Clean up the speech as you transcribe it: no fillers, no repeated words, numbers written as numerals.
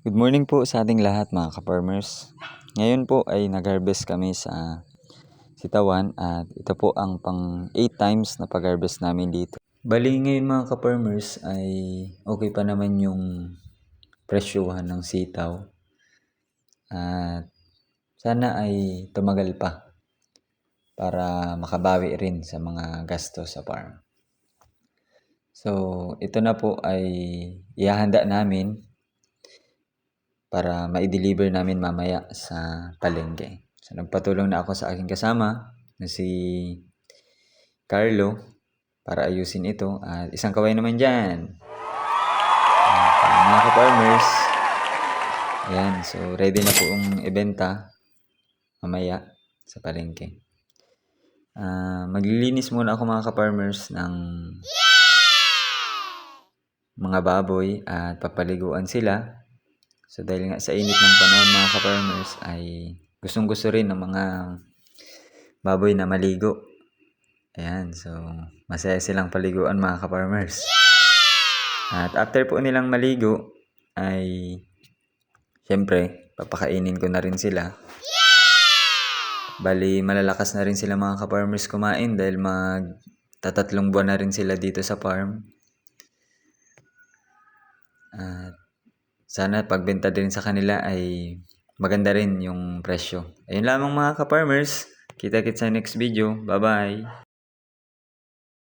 Good morning po sa ating lahat mga ka-farmers. Ngayon po ay nag-harvest kami sa Sitawan at ito po ang pang 8 times na pag-harvest namin dito. Bali ngayon mga ka-farmers ay okay pa naman yung presyuhan ng sitaw at sana ay tumagal pa para makabawi rin sa mga gastos sa farm. So ito na po ay ihahanda namin para ma-deliver namin mamaya sa palengke. So nagpatulong na ako sa aking kasama na si Carlo para ayusin ito at isang kaway naman dyan. Mga ka-farmers, ayan, so ready na po yung ibenta mamaya sa palengke. Maglilinis muna ako mga ka-farmers ng mga baboy at papaliguan sila. So dahil nga sa init ng panahon mga ka-farmers ay gustong gusto rin ng mga baboy na maligo. Ayan, so masaya silang paliguan mga ka-farmers. At after po nilang maligo ay syempre papakainin ko na rin sila. Bali malalakas na rin sila mga ka-farmers kumain dahil magtatatlong buwan na rin sila dito sa farm. At sana pagbenta din sa kanila ay maganda rin yung presyo. Ayun lamang mga ka-farmers. Kita-kits sa next video. Bye-bye!